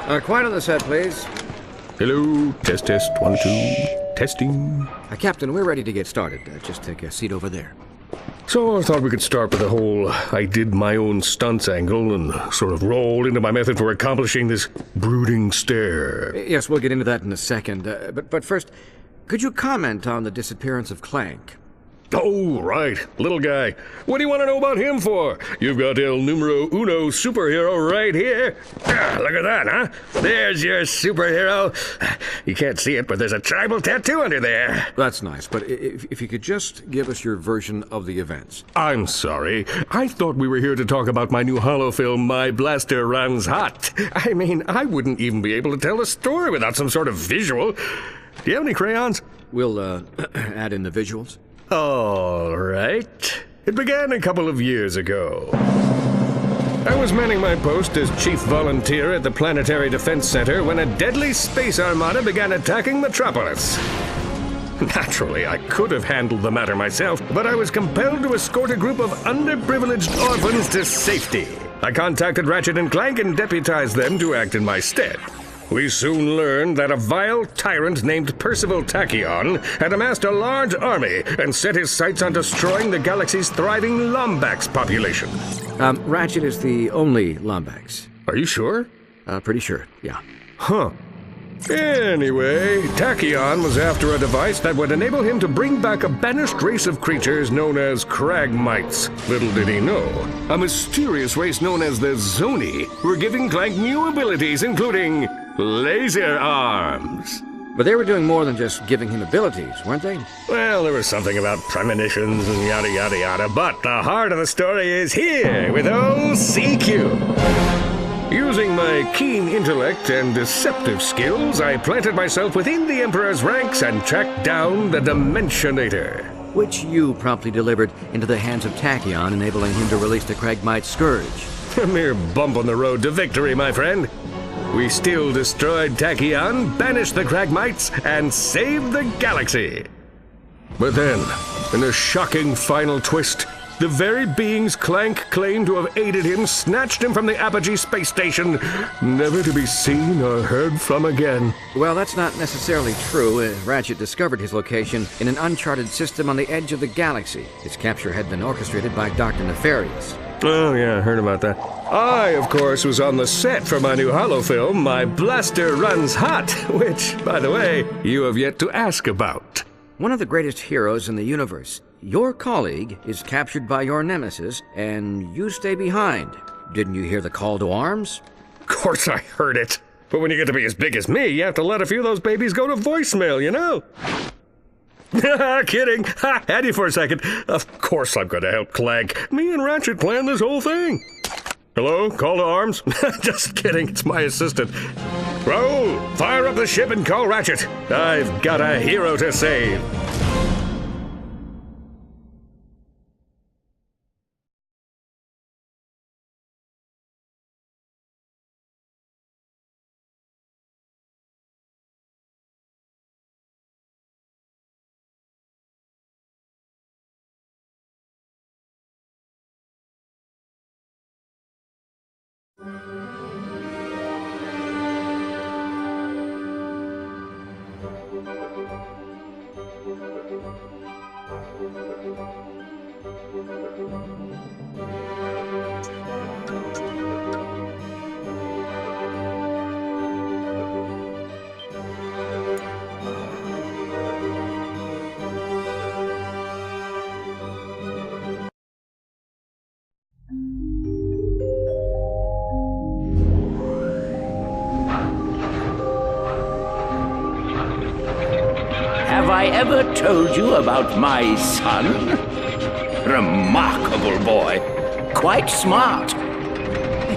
Quiet on the set, please. Hello, test, 1, 2, testing. Captain, we're ready to get started. Just take a seat over there. So I thought we could start with the whole I did my own stunts angle and sort of roll into my method for accomplishing this brooding stare. Yes, we'll get into that in a second. But first, could you comment on the disappearance of Clank? Oh, right. Little guy. What do you want to know about him for? You've got El Numero Uno superhero right here. Look at that, huh? There's your superhero. You can't see it, but there's a tribal tattoo under there. That's nice, but if you could just give us your version of the events. I'm sorry. I thought we were here to talk about my new holo film, My Blaster Runs Hot. I mean, I wouldn't even be able to tell a story without some sort of visual. Do you have any crayons? We'll add in the visuals. All right. It began a couple of years ago. I was manning my post as chief volunteer at the Planetary Defense Center when a deadly space armada began attacking Metropolis. Naturally, I could have handled the matter myself, but I was compelled to escort a group of underprivileged orphans to safety. I contacted Ratchet and Clank and deputized them to act in my stead. We soon learned that a vile tyrant named Percival Tachyon had amassed a large army and set his sights on destroying the galaxy's thriving Lombax population. Ratchet is the only Lombax. Are you sure? Pretty sure, yeah. Huh. Anyway, Tachyon was after a device that would enable him to bring back a banished race of creatures known as Cragmites. Little did he know, a mysterious race known as the Zoni were giving Clank new abilities, including laser arms. But they were doing more than just giving him abilities, weren't they? Well, there was something about premonitions and yada yada yada, but the heart of the story is here with old CQ. Using my keen intellect and deceptive skills, I planted myself within the Emperor's ranks and tracked down the Dimensionator. Which you promptly delivered into the hands of Tachyon, enabling him to release the Cragmite Scourge. A mere bump on the road to victory, my friend. We still destroyed Tachyon, banished the Cragmites, and saved the galaxy. But then, in a shocking final twist, the very beings Clank claimed to have aided him snatched him from the Apogee space station, never to be seen or heard from again. Well, that's not necessarily true. Ratchet discovered his location in an uncharted system on the edge of the galaxy. Its capture had been orchestrated by Dr. Nefarious. Oh, yeah, I heard about that. I, of course, was on the set for my new holo film, My Blaster Runs Hot, which, by the way, you have yet to ask about. One of the greatest heroes in the universe. Your colleague is captured by your nemesis, and you stay behind. Didn't you hear the call to arms? Of course I heard it. But when you get to be as big as me, you have to let a few of those babies go to voicemail, you know? Kidding. Ha, had you for a second. Of course I'm going to help Clank. Me and Ratchet planned this whole thing. Hello? Call to arms? Just kidding. It's my assistant. Raoul, fire up the ship and call Ratchet. I've got a hero to save. Have I ever told you about my son? Remarkable boy. Quite smart.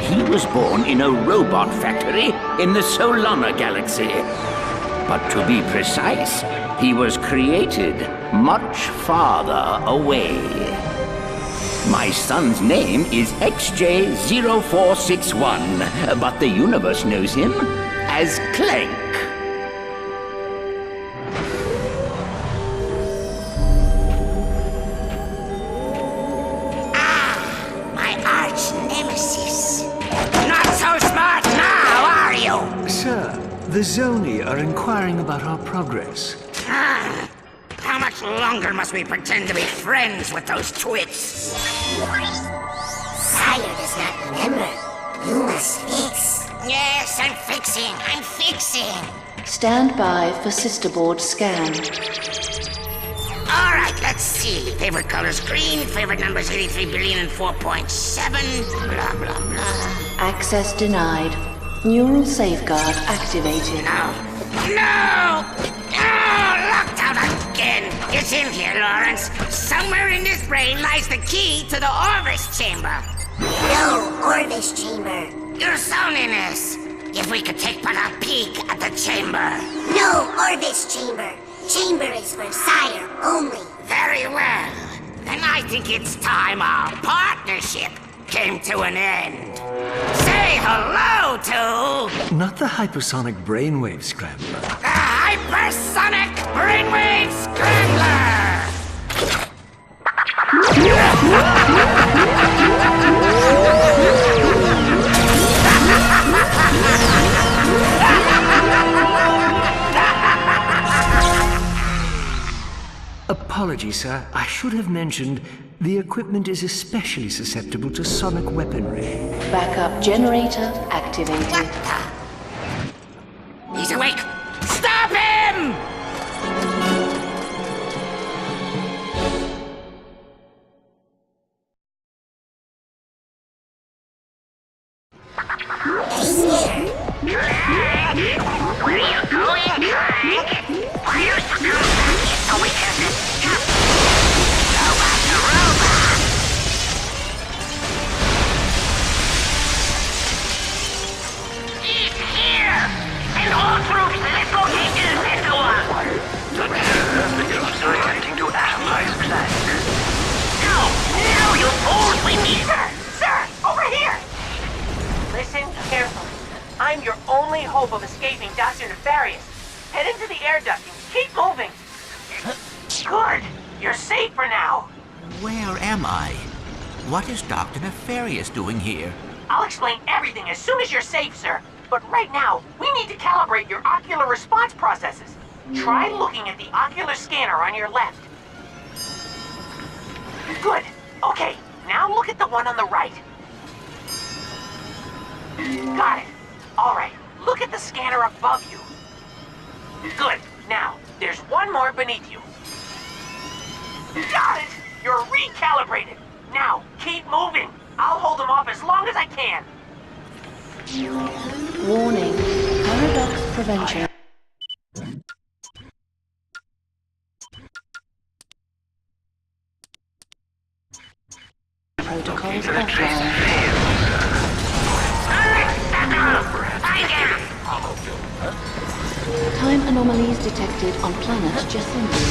He was born in a robot factory in the Solana galaxy. But to be precise, he was created much farther away. My son's name is XJ0461, but the universe knows him as Clank. My arch nemesis. Not so smart now, are you? The Zoni are inquiring about our progress. How much longer must we pretend to be friends with those twits? Sire does not remember. You must fix. Yes, I'm fixing. Stand by for sisterboard scan. All right, let's see. Favorite color's green, favorite number's 83 billion and 4.7, blah, blah, blah. Access denied. Neural safeguard activated. No! Locked out again! It's in here, Lawrence. Somewhere in this brain lies the key to the Orbis chamber. No Orbis chamber. Your Soniness! If we could take but a peek at the chamber. No Orbis chamber. Chamber is for Sire only. Very well. Then I think it's time our partnership came to an end. Say hello to... Not the hypersonic brainwave scrambler. the Hypersonic Brainwave Scrambler! Apologies, sir. I should have mentioned the equipment is especially susceptible to sonic weaponry. Backup generator activated. What the? He's awake! Stop him! Where are you going, Clank? Why are you so we can discuss? Robot to robot! He's here! And all troops, let's locate this into one! Attempting to atomize Clank. No, you fools! We need her! Sir, over here! Listen carefully. I'm your only hope of escaping Dr. Nefarious. Head into the air duct and keep moving. Good. You're safe for now. Where am I? What is Dr. Nefarious doing here? I'll explain everything as soon as you're safe, sir. But right now, we need to calibrate your ocular response processes. Try looking at the ocular scanner on your left. Good. Okay, now look at the one on the right. Got it. All right, look at the scanner above you. Good. Now, there's one more beneath you. Got it! You're recalibrated. Now, keep moving. I'll hold them off as long as I can. Warning. Paradox prevention. Protocols offline. Time anomalies detected on planet Jathindu.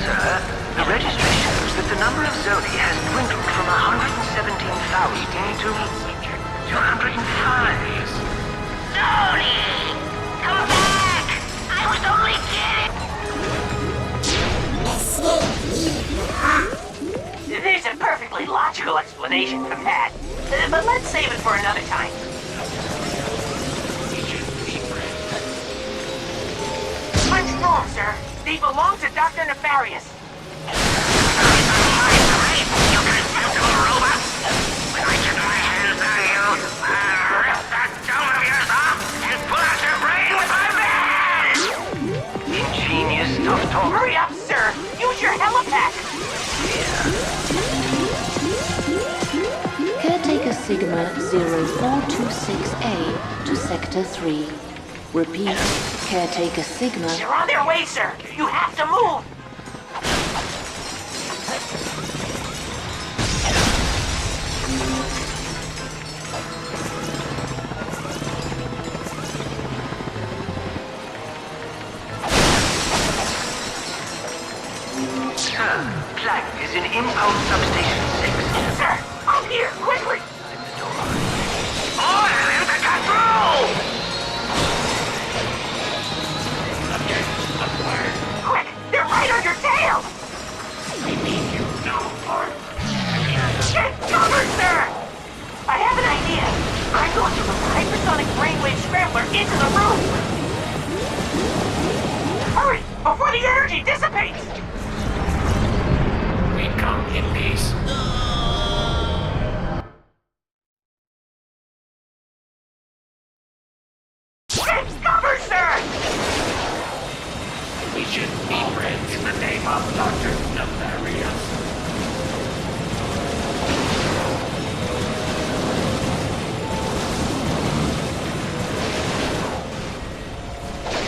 Sir, the registry shows that the number of Zoni has dwindled from 117,000 to 205. Tony! Come back! I was only kidding! There's a perfectly logical explanation for that. But let's save it for another time. Punch through them, sir. They belong to Dr. Nefarious. You contemptible robot! When I get my hands on you, I'll rip that dome of yours off and pull out your brain with my band! Ingenious stuff talk. Hurry up, sir. Use your helipad. Caretaker Sigma 0426A to Sector 3. Repeat, Caretaker Sigma. They're on their way, sir. You have to move. Sir, Clank is in Impulse Substation 6. Sir, I'm here, quickly. Order them to cut through! Quick, they're right into the room! Hurry, before the energy dissipates! We come in peace. Take cover, sir! We should be friends in the name of Dr. Nefarious.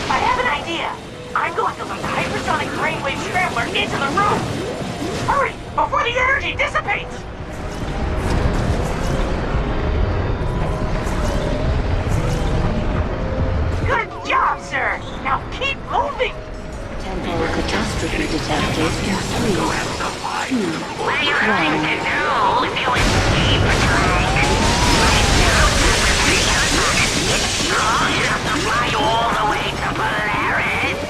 I have an idea. I'm going to let the hypersonic brainwave scrambler into the room. Hurry, before the energy dissipates! Good job, sir! Now keep moving! Temporal catastrophe detected in 3, 2, 1. What do you think to do if you escape a Clank? Oh, you have to fly all the way to Polaris.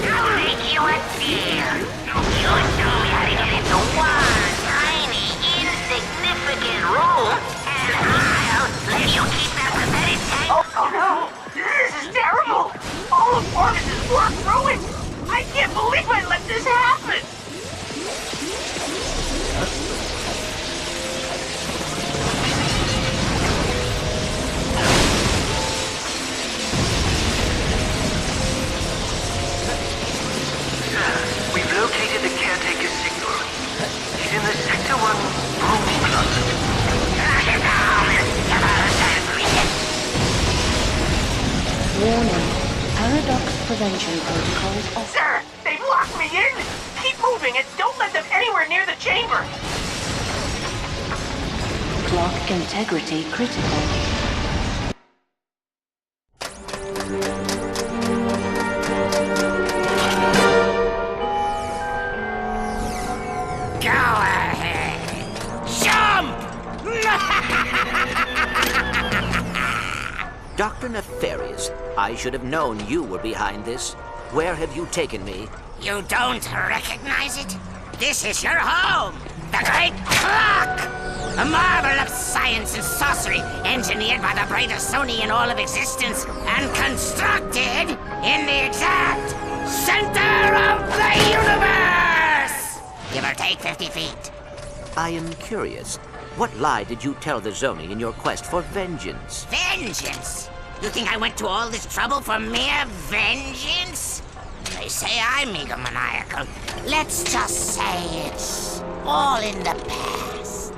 I'll make you a deal. You show me how to get into one tiny, insignificant room, and I'll let you keep that pathetic tank. Oh no! This is terrible! All of Ormus's work ruined! I can't believe I let this happen! We've located the caretaker's signal. He's in the Sector 1 room closet. Warning. Paradox prevention protocols off. Sir, they've locked me in! Keep moving and don't let them anywhere near the chamber! Clock integrity critical. Go ahead. Jump! Dr. Nefarious, I should have known you were behind this. Where have you taken me? You don't recognize it? This is your home! The Great Clock! A marvel of science and sorcery, engineered by the brightest Sony in all of existence, and constructed in the exact center of the universe! Give or take 50 feet. I am curious. What lie did you tell the Zoni in your quest for vengeance? Vengeance? You think I went to all this trouble for mere vengeance? They say I'm egomaniacal. Let's just say it's all in the past.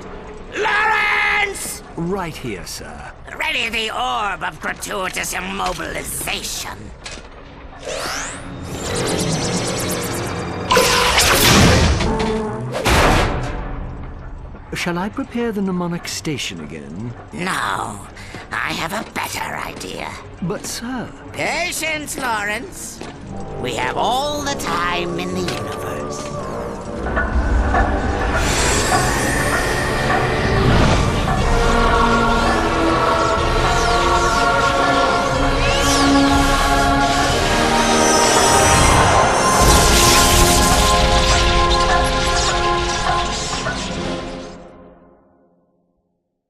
Lawrence! Right here, sir. Ready the orb of gratuitous immobilization. Shall I prepare the mnemonic station again? No, I have a better idea. But, sir... Patience, Lawrence. We have all the time in the universe.